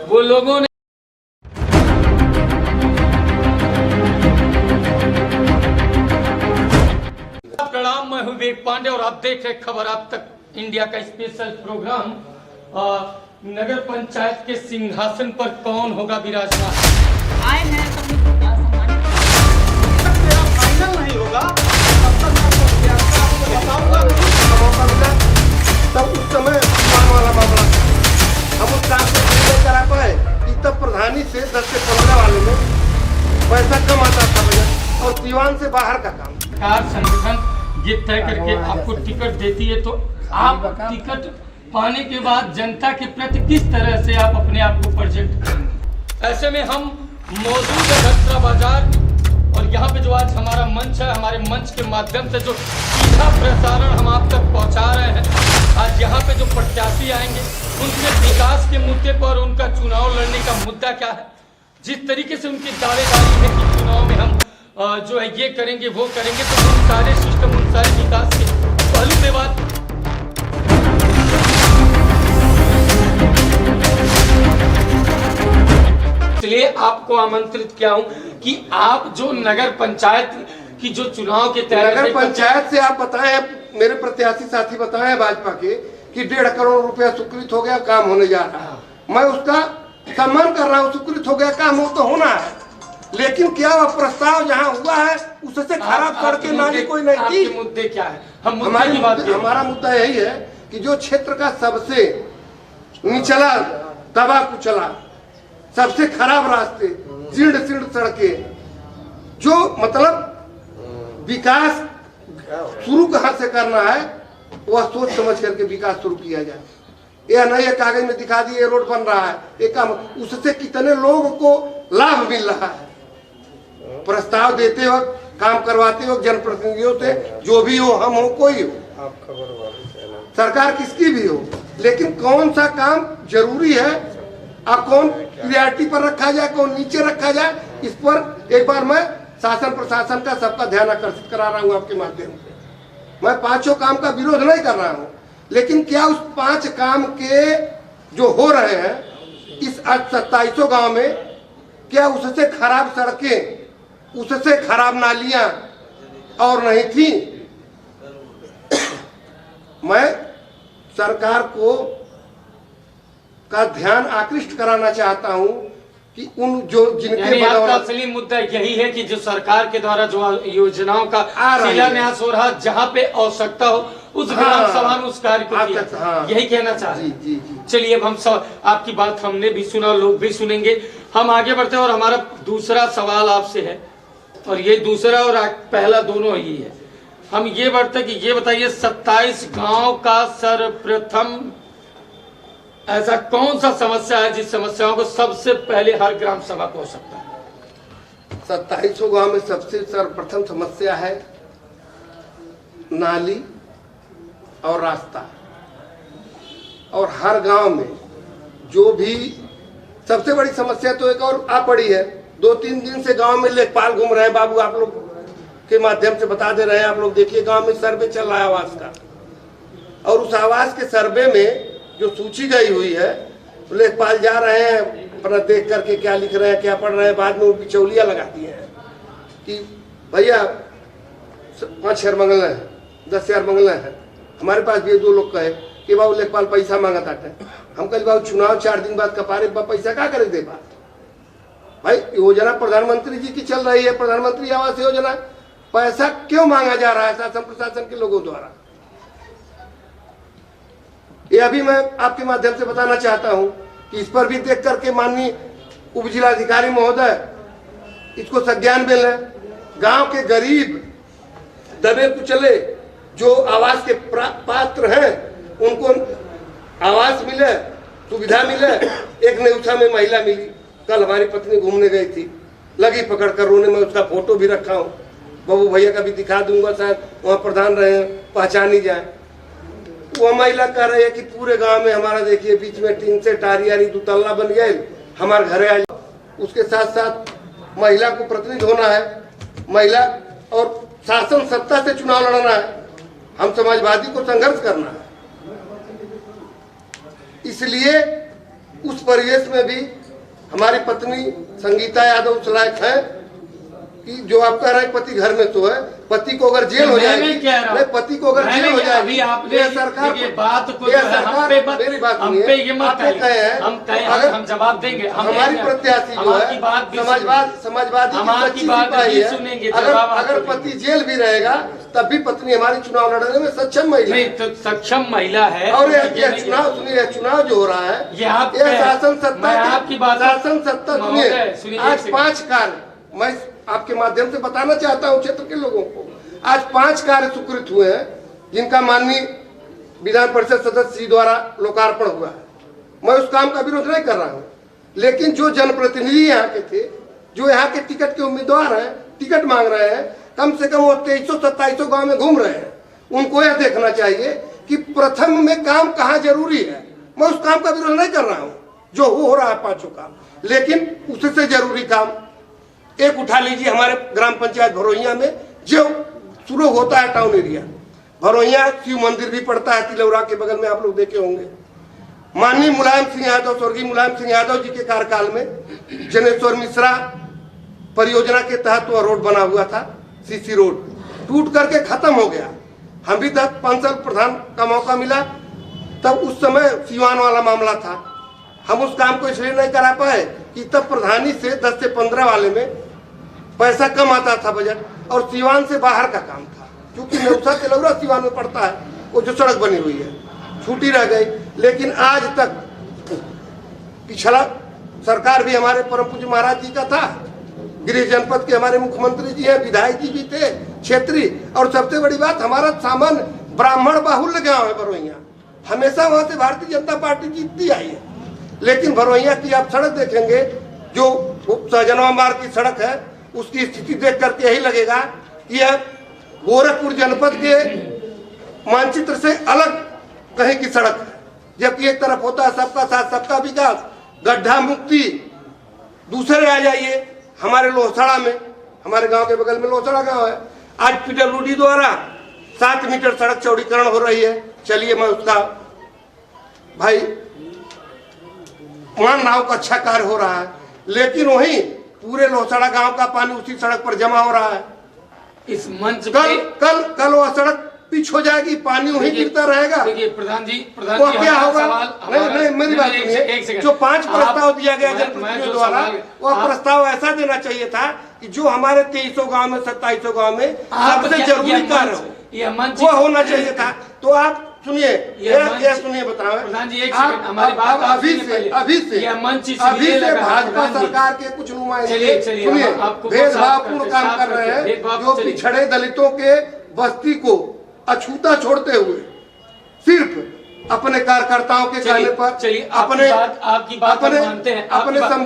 वो लोगों ने। प्रणाम, मैं हूं विवेक पांडे और आप देख रहे खबर आप तक इंडिया का स्पेशल प्रोग्राम। नगर पंचायत के सिंहासन पर कौन होगा विराजमान? आए हैं सब लोग को सम्मानित फाइनल नहीं होगा तब तक मैं आपको बताऊंगा मौका मिला तब उस समय मान वाला मामला हम उस काम को नहीं करा पाए कि तब प्रधानी से 10 से 15 वाले में पैसा कम आता था भैया और दीवान से बाहर का काम। सरकार संगठन ये तय करके आपको टिकट देती है तो आप टिकट पाने के बाद जनता के प्रति किस तरह से आप अपने आप को प्रेजेंट करेंगे? ऐसे में हम मौजूद है घटरा बाजार और यहाँ पे जो आज हमारा मंच है, हमारे मंच के माध्यम से जो सीधा प्रसारण हम आप तक पहुँचा रहे हैं। आज यहाँ पे जो प्रत्याशी आएंगे उनके विकास के मुद्दे पर, उनका चुनाव लड़ने का मुद्दा क्या है, जिस तरीके से उनकी दावेदारी है कि चुनाव में हम जो है ये करेंगे वो करेंगे, तो उन सारे सिस्टम, उन सारे विकास के पहलू पे बात। इसलिए आपको आमंत्रित किया हूं कि आप जो नगर पंचायत की जो चुनाव के तहत नगर पंचायत से आप बताएं, मेरे प्रत्याशी साथी बताएं भाजपा के कि 1.5 करोड़ रुपया स्वीकृत हो गया, काम होने जा रहा है। मैं उसका सम्मान कर रहा हूँ, स्वीकृत हो गया, काम हो तो होना है, लेकिन क्या वह प्रस्ताव जहाँ हुआ है उससे खराब सड़कें नाली कोई नहीं थी। मुद्दे क्या है? हमारा मुद्दा यही है कि जो क्षेत्र का सबसे निचला दबा कुचला, सबसे खराब रास्ते, जीर्ण शीर्ण सड़कें, जो मतलब विकास शुरू कहाँ से करना है वह सोच समझ करके विकास शुरू किया जाए। यह नहीं है कागज में दिखा दिए रोड बन रहा है, एक काम, उससे कितने लोगों को लाभ मिल रहा है। प्रस्ताव देते वक्त, काम करवाते वक्त जनप्रतिनिधियों से, जो भी हो, हम हो, कोई हो, सरकार किसकी भी हो, लेकिन कौन सा काम जरूरी है और कौन प्रियॉरिटी पर रखा जाए, कौन नीचे रखा जाए, इस पर एक बार मैं शासन प्रशासन का सबका ध्यान आकर्षित करा रहा हूँ आपके माध्यम से। मैं 5 काम का विरोध नहीं कर रहा हूँ, लेकिन क्या उस 5 काम के जो हो रहे हैं इस 2700 गांव में, क्या उससे खराब सड़कें, उससे खराब नालियां और नहीं थी? मैं सरकार को का ध्यान आकृष्ट कराना चाहता हूं कि उन जो जिनके आपका असली मुद्दा यही है कि जो सरकार के द्वारा जो योजनाओं का शिलान्यास हो रहा, जहां पे आवश्यकता हो उस ग्राम सभा में उस कार्य को किया, यही कहना चाह रहे हैं। चलिए, अब हम आपकी बात हमने भी सुना, लोग भी सुनेंगे, हम आगे बढ़ते हैं और हमारा दूसरा सवाल आपसे है, और ये दूसरा और पहला दोनों ही है। हम ये बढ़ते कि ये बताइए 27 गांव का सर्वप्रथम ऐसा कौन सा समस्या है जिस समस्याओं को सबसे पहले हर ग्राम सभा को हो सकता है? 2700 गांव में सबसे सर्वप्रथम समस्या है नाली और रास्ता। और हर गांव में जो भी सबसे बड़ी समस्या तो एक और आ पड़ी है, 2-3 दिन से गांव में लेखपाल घूम रहे हैं। बाबू, आप लोग के माध्यम से बता दे रहे हैं, आप लोग देखिए गांव में सर्वे चल रहा है आवास का, और उस आवास के सर्वे में जो सूची गई हुई है, लेखपाल जा रहे हैं अपना देख करके क्या लिख रहे हैं, क्या पढ़ रहे हैं, बाद में वो बिचौलियाँ लगाती हैं कि भैया 5,000 मंगल है, 10,000 मंगल है। हमारे पास भी 2 लोग कहे कि बाबू लेखपाल पैसा मांगा था। हम कहे बाबू चुनाव 4 दिन बाद कपारे पैसा क्या करे दे बात भाई, योजना प्रधानमंत्री जी की चल रही है, प्रधानमंत्री आवास योजना, पैसा क्यों मांगा जा रहा है शासन प्रशासन के लोगों द्वारा? ये अभी मैं आपके माध्यम से बताना चाहता हूं कि इस पर भी देख करके माननीय उप जिलाधिकारी महोदय इसको संज्ञान में लें। गांव के गरीब दबे कुचले जो आवास के पात्र हैं उनको आवास मिले, सुविधा मिले। एक नेउसा में महिला मिली, कल हमारी पत्नी घूमने गई थी, लगी पकड़ कर रोने में, उसका फोटो भी रखा हूँ, बाबू भैया का भी दिखा दूंगा, शायद वहाँ प्रधान रहे पहचान ही जाए। वो महिला कह रही है कि पूरे गांव में हमारा देखिए बीच में टीन से टारी 2 तल्ला बन गए, हमारे घरे आ। उसके साथ साथ महिला को प्रतिनिधि होना है, महिला और शासन सत्ता से चुनाव लड़ना है, हम समाजवादी को संघर्ष करना है। इसलिए उस परिवेश में भी हमारी पत्नी संगीता यादव उस लायक है कि जो आप कह रहे हैं पति घर में तो है, पति को अगर जेल हो जाएगी, नहीं पति को अगर जेल हो जाएगी, ये सरकार ये बात को ये सरकार मेरी बात सुनिए, आप कहे हैं अगर हम जवाब देंगे, हमारी प्रत्याशी जो है समाजवादी की सिपाही है, अगर पति जेल भी रहेगा तब भी पत्नी हमारी चुनाव लड़ने में सक्षम महिला नहीं, तो सक्षम महिला है। और ये चुनाव सुनिए, चुनाव जो हो रहा है ये शासन सत्ता आपकी बात शासन सत्ता सुनिए, आज 5 कार्य मैं आपके माध्यम से बताना चाहता हूं क्षेत्र के लोगों को, आज 5 कार्य स्वीकृत हुए हैं जिनका माननीय विधान परिषद सदस्य जी द्वारा लोकार्पण हुआ है। मैं उस काम का विरोध नहीं कर रहा हूं, लेकिन जो जनप्रतिनिधि यहाँ के थे, जो यहाँ के टिकट के उम्मीदवार हैं, टिकट मांग रहे हैं, कम से कम वो 2300-2700 गाँव में घूम रहे हैं, उनको यह देखना चाहिए कि प्रथम में काम कहाँ जरूरी है। मैं उस काम का विरोध नहीं कर रहा हूँ जो हो रहा है 5 काम, लेकिन उससे जरूरी काम एक उठा लीजिए। हमारे ग्राम पंचायत भरोइया में जो शुरू होता है टाउन एरिया, भरोइया शिव मंदिर भी पड़ता है तिलौरा के बगल में, आप लोग देखे होंगे। माननीय मुलायम सिंह यादव, स्वर्गीय मुलायम सिंह यादव जी के कार्यकाल में जनेश्वर मिश्रा परियोजना के तहत वह रोड बना हुआ था, सीसी रोड टूट करके खत्म हो गया। हम भी 10-5 साल प्रधान का मौका मिला, तब उस समय सीवान वाला मामला था, हम उस काम को इसलिए नहीं करा पाए कि तब प्रधानी से 10 से 15 वाले में पैसा कम आता था बजट, और सीवान से बाहर का काम था, क्योंकि नेउसा तिलौरा सीवान में पड़ता है, वो जो सड़क बनी हुई है छूटी रह गई। लेकिन आज तक पिछला सरकार भी हमारे परम पूज्य महाराज जी का था, गृह जनपद के हमारे मुख्यमंत्री जी हैं, विधायक जी भी थे क्षेत्रीय, और सबसे बड़ी बात हमारा सामान्य ब्राह्मण बाहुल्य गाँव है भरोइया, हमेशा वहां से भारतीय जनता पार्टी जीतती आई है। लेकिन भरोइया की आप सड़क देखेंगे, जो सहजनवा मार्ग की सड़क है, उसकी स्थिति देख करके यही लगेगा कि यह गोरखपुर जनपद के मानचित्र से अलग कहीं की सड़क है, जबकि एक तरफ होता है सबका साथ सबका विकास, गड्ढा मुक्ति। दूसरे आ जाइए हमारे लोहसड़ा में, हमारे गांव के बगल में लोहसड़ा गांव है, आज PWD द्वारा 7 मीटर सड़क चौड़ीकरण हो रही है। चलिए मैं उसका भाई मान रहा हूं का अच्छा कार्य हो रहा है, लेकिन वहीं पूरे लोहसड़ा गांव का पानी उसी सड़क पर जमा हो रहा है। इस मंच कल वह सड़क पिच हो जाएगी, पानी वहीं गिरता रहेगा। प्रधान जी वो क्या होगा? नहीं मेरी बात सुनिए, जो 5 प्रस्ताव दिया गया जनप्रतिनिधियों द्वारा, वह प्रस्ताव ऐसा देना चाहिए था कि जो हमारे 2300 गाँव में 2700 गाँव में सबसे जरूरी कार्य वो होना चाहिए था। तो आप सुनिए, ये सुनिए, बताओ प्रधान जी, एक सेकंड हमारी बात अभी से भाजपा सरकार के कुछ नुमाइंदे सुनिए भेदभावपूर्ण काम कर रहे हैं, जो पिछड़े दलितों के बस्ती को अछूता छोड़ते हुए सिर्फ अपने कार्यकर्ताओं के कहने पर आपकी बात मानते हैं, अपने